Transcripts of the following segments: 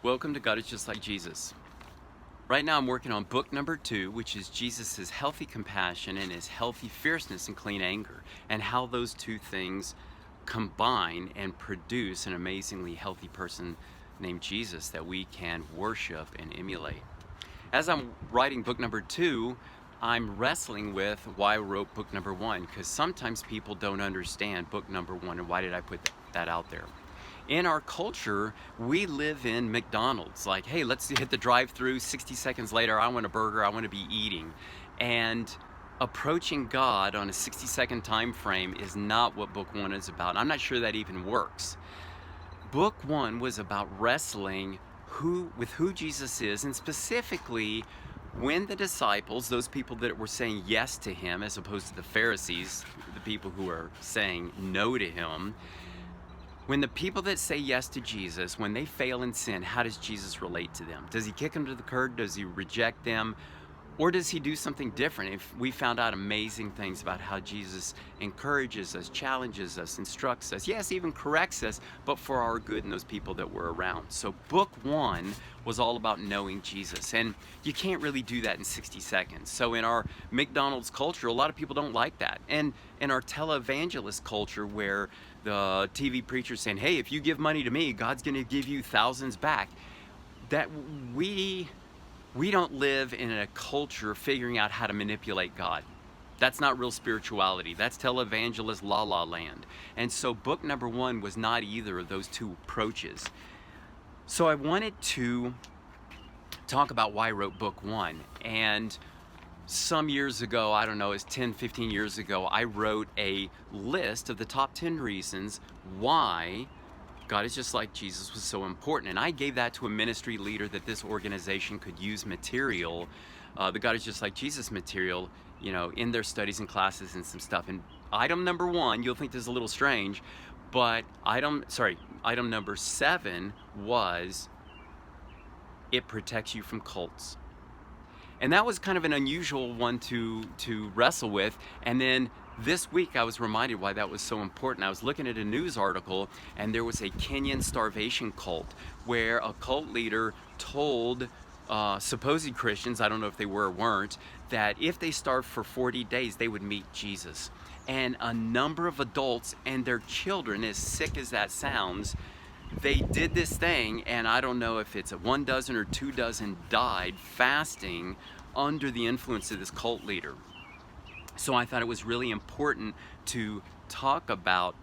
Welcome to God is Just Like Jesus. Right now I'm working on book number 2, which is Jesus' healthy compassion and his healthy fierceness and clean anger, and how those two things combine and produce an amazingly healthy person named Jesus that we can worship and emulate. As I'm writing book number 2, I'm wrestling with why I wrote book number 1, because sometimes people don't understand book number 1 and why did I put that out there. In our culture, we live in McDonald's. Like, hey, let's hit the drive-thru. 60 seconds later, I want a burger. I want to be eating. And approaching God on a 60-second time frame is not what book 1 is about. I'm not sure that even works. Book 1 was about wrestling with who Jesus is, and specifically when the disciples, those people that were saying yes to him, as opposed to the Pharisees, the people who are saying no to him, when the people that say yes to Jesus, when they fail in sin, how does Jesus relate to them? Does he kick them to the curb? Does he reject them? Or does he do something different? If we found out amazing things about how Jesus encourages us, challenges us, instructs us, yes, even corrects us, but for our good and those people that were around. So book 1 was all about knowing Jesus, and you can't really do that in 60 seconds. So in our McDonald's culture, a lot of people don't like that. And in our televangelist culture, where the TV preacher's saying, hey, if you give money to me, God's gonna give you thousands back, that we don't live in a culture figuring out how to manipulate God. That's not real spirituality. That's televangelist la la land. And so book number 1 was not either of those two approaches. So I wanted to talk about why I wrote book 1. And some years ago, I don't know, it's 10, 15 years ago, I wrote a list of the top 10 reasons why God is Just Like Jesus was so important. And I gave that to a ministry leader that this organization could use material, the God is Just Like Jesus material, in their studies and classes and some stuff. And item number 1, you'll think this is a little strange, but item number 7 was it protects you from cults. And that was kind of an unusual one to wrestle with. And then this week I was reminded why that was so important. I was looking at a news article, and there was a Kenyan starvation cult where a cult leader told supposed Christians, I don't know if they were or weren't, that if they starved for 40 days, they would meet Jesus. And a number of adults and their children, as sick as that sounds, they did this thing, and I don't know if it's 1 dozen or 2 dozen died fasting under the influence of this cult leader. So I thought it was really important to talk about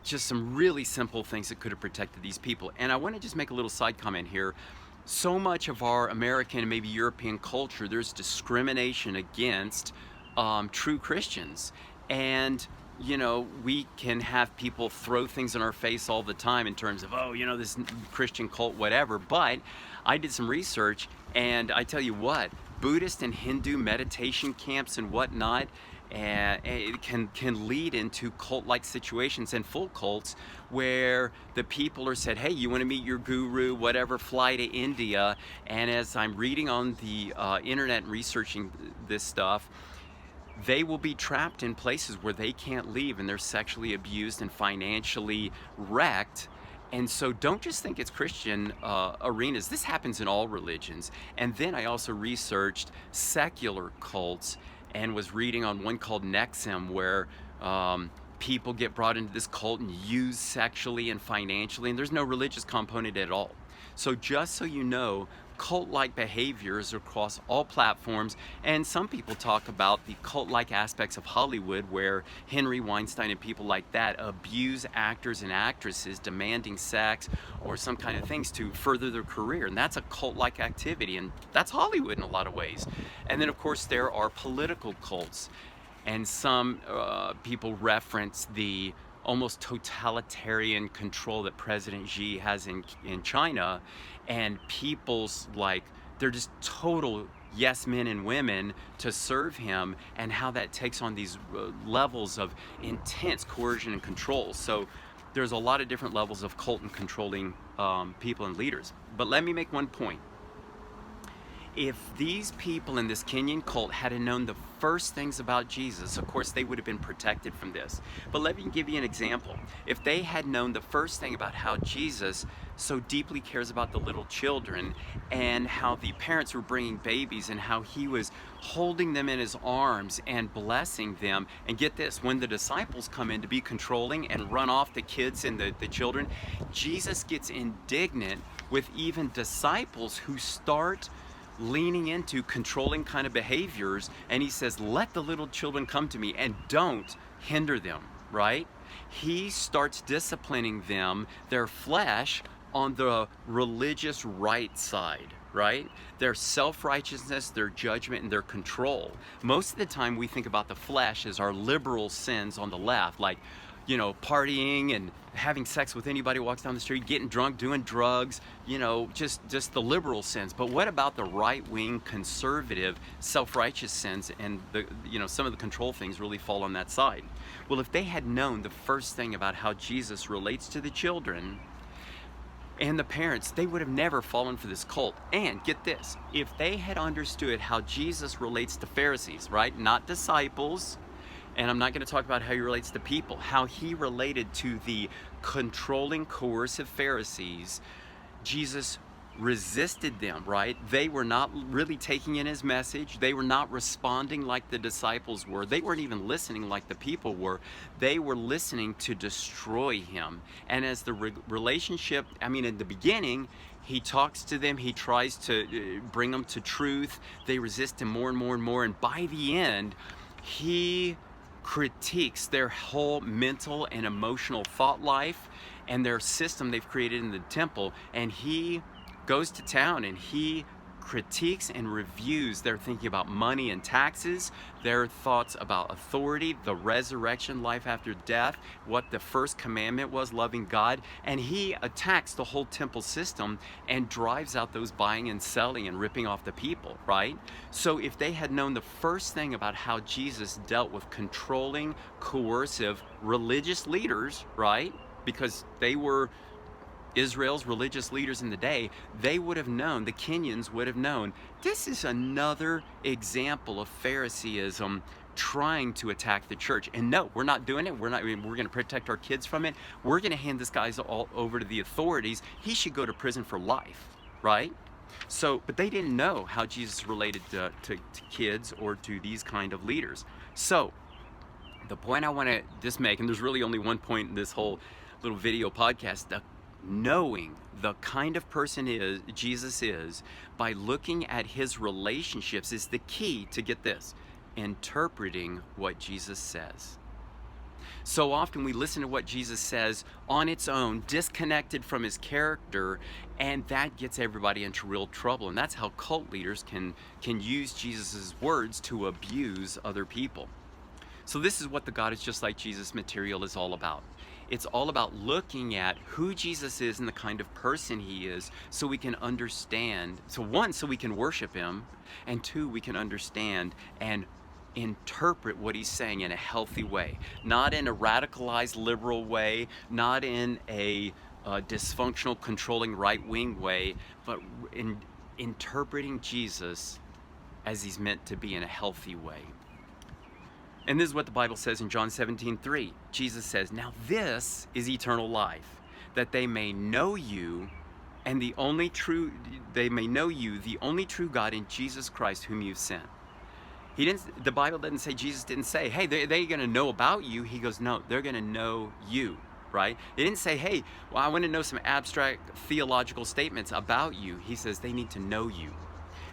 just some really simple things that could have protected these people. And I want to just make a little side comment here. So much of our American and maybe European culture, there's discrimination against true Christians. And we can have people throw things in our face all the time in terms of, this Christian cult, whatever. But I did some research, and I tell you what, Buddhist and Hindu meditation camps and whatnot, it can lead into cult-like situations and full cults where the people are said, hey, you want to meet your guru, whatever, fly to India. And as I'm reading on the internet and researching this stuff, they will be trapped in places where they can't leave, and they're sexually abused and financially wrecked. And so don't just think it's Christian arenas. This happens in all religions. And then I also researched secular cults and was reading on one called Nexim, where people get brought into this cult and used sexually and financially, and there's no religious component at all. So just so you know, cult-like behaviors across all platforms, and some people talk about the cult-like aspects of Hollywood, where Henry Weinstein and people like that abuse actors and actresses, demanding sex or some kind of things to further their career, and that's a cult-like activity, and that's Hollywood in a lot of ways. And then of course there are political cults, and some people reference the almost totalitarian control that President Xi has in China, and people's they're just total yes men and women to serve him, and how that takes on these levels of intense coercion and control. So there's a lot of different levels of cult and controlling people and leaders. But let me make one point. If these people in this Kenyan cult had known the first things about Jesus, of course they would have been protected from this. But let me give you an example. If they had known the first thing about how Jesus so deeply cares about the little children, and how the parents were bringing babies, and how he was holding them in his arms and blessing them, and get this, when the disciples come in to be controlling and run off the kids and the children, Jesus gets indignant with even disciples who start leaning into controlling kind of behaviors, and he says, let the little children come to me and don't hinder them, right? He starts disciplining them, their flesh, on the religious right side, right? Their self-righteousness, their judgment, and their control. Most of the time we think about the flesh as our liberal sins on the left, like, you know, partying and having sex with anybody who walks down the street, getting drunk, doing drugs, you know, just the liberal sins. But what about the right-wing, conservative, self-righteous sins? And the, you know, some of the control things really fall on that side. Well, if they had known the first thing about how Jesus relates to the children and the parents, they would have never fallen for this cult. And get this, if they had understood how Jesus relates to Pharisees, right? Not disciples. And I'm not going to talk about how he relates to people, how he related to the controlling, coercive Pharisees. Jesus resisted them, right? They were not really taking in his message. They were not responding like the disciples were. They weren't even listening like the people were. They were listening to destroy him. And as the relationship, I mean, in the beginning, he talks to them. He tries to bring them to truth. They resist him more and more and more. And by the end, he critiques their whole mental and emotional thought life and their system they've created in the temple, and he goes to town and he critiques and reviews their thinking about money and taxes, their thoughts about authority, the resurrection, life after death, what the first commandment was, loving God, and he attacks the whole temple system and drives out those buying and selling and ripping off the people, right? So if they had known the first thing about how Jesus dealt with controlling, coercive religious leaders, right? Because they were Israel's religious leaders in the day, they would have known, the Kenyans would have known, this is another example of Phariseeism trying to attack the church. And no, we're not doing it. We're going to protect our kids from it. We're going to hand this guy all over to the authorities. He should go to prison for life, right? So, but they didn't know how Jesus related to kids or to these kind of leaders. So, the point I want to just make, and there's really only one point in this whole little video podcast, knowing the kind of person Jesus is by looking at his relationships is the key to, get this, interpreting what Jesus says. So often we listen to what Jesus says on its own, disconnected from his character, and that gets everybody into real trouble. And that's how cult leaders can use Jesus's words to abuse other people. So this is what the God is Just Like Jesus material is all about. It's all about looking at who Jesus is and the kind of person he is, so we can understand. So one, so we can worship him, and two, we can understand and interpret what he's saying in a healthy way, not in a radicalized liberal way, not in a dysfunctional, controlling right-wing way, but in interpreting Jesus as he's meant to be in a healthy way. And this is what the Bible says in John 17:3. Jesus says, now this is eternal life, that they may know you, and the only true God, in Jesus Christ, whom you've sent. The Bible doesn't say, Jesus didn't say, hey, they're going to know about you. He goes, no, they're going to know you, right? He didn't say, hey, well, I want to know some abstract theological statements about you. He says they need to know you.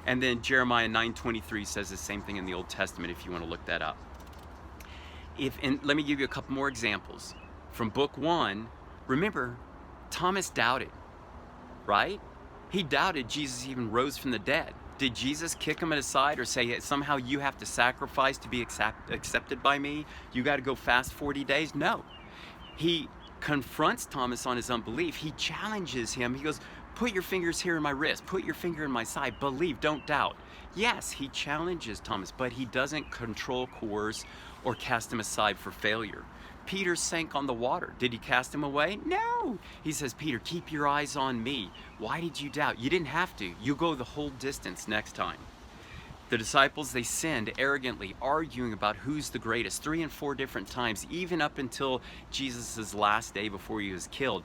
And then Jeremiah 9:23 says the same thing in the Old Testament, if you want to look that up. And let me give you a couple more examples. From book 1, remember, Thomas doubted, right? He doubted Jesus even rose from the dead. Did Jesus kick him aside or say, somehow you have to sacrifice to be accepted by me? You got to go fast 40 days? No. He confronts Thomas on his unbelief. He challenges him. He goes, put your fingers here in my wrist. Put your finger in my side. Believe, don't doubt. Yes, he challenges Thomas, but he doesn't control, coerce, or cast him aside for failure. Peter sank on the water. Did he cast him away? No. He says, Peter, keep your eyes on me. Why did you doubt? You didn't have to. You go the whole distance next time. The disciples, they sinned arrogantly, arguing about who's the greatest 3 and 4 different times, even up until Jesus' last day before he was killed.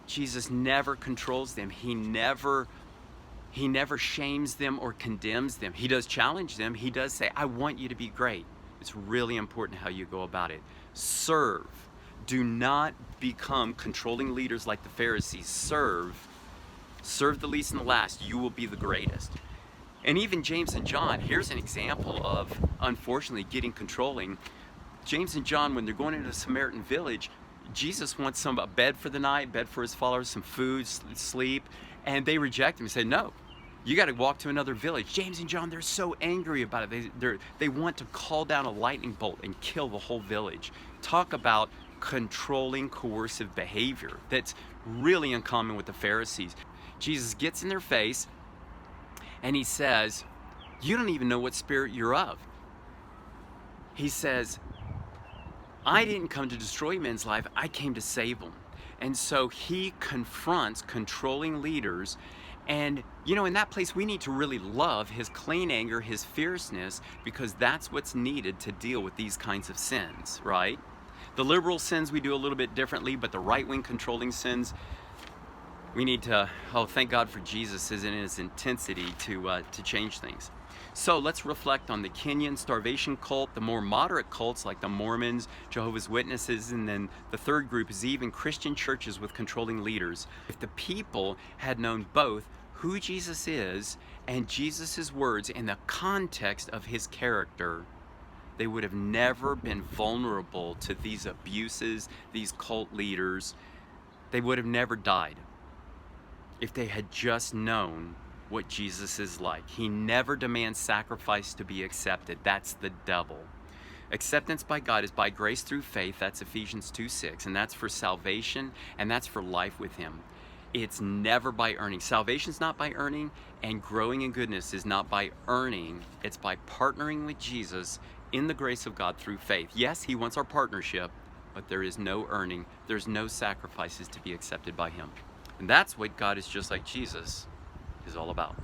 Jesus never controls them. He never shames them or condemns them. He does challenge them. He does say, I want you to be great. It's really important how you go about it. Serve. Do not become controlling leaders like the Pharisees. Serve. Serve the least and the last. You will be the greatest. And even James and John, here's an example of, unfortunately, getting controlling. James and John, when they're going into a Samaritan village, Jesus wants a bed for the night, bed for his followers, some food, sleep, and they reject him and say, no, you got to walk to another village. James and John, they're so angry about it. They want to call down a lightning bolt and kill the whole village. Talk about controlling, coercive behavior that's really uncommon with the Pharisees. Jesus gets in their face and he says, you don't even know what spirit you're of. He says, I didn't come to destroy men's life, I came to save them. And so he confronts controlling leaders. And, in that place, we need to really love his clean anger, his fierceness, because that's what's needed to deal with these kinds of sins, right? The liberal sins we do a little bit differently, but the right-wing controlling sins, we need to, thank God for Jesus in his intensity to change things. So let's reflect on the Kenyan starvation cult, the more moderate cults like the Mormons, Jehovah's Witnesses, and then the third group is even Christian churches with controlling leaders. If the people had known both who Jesus is and Jesus' words in the context of his character, they would have never been vulnerable to these abuses, these cult leaders. They would have never died if they had just known what Jesus is like. He never demands sacrifice to be accepted. That's the devil. Acceptance by God is by grace through faith. That's Ephesians 2:6, and that's for salvation, and that's for life with him. It's never by earning. Salvation's not by earning, and growing in goodness is not by earning. It's by partnering with Jesus in the grace of God through faith. Yes, he wants our partnership, but there is no earning. There's no sacrifices to be accepted by him. And that's what God is just like Jesus is all about.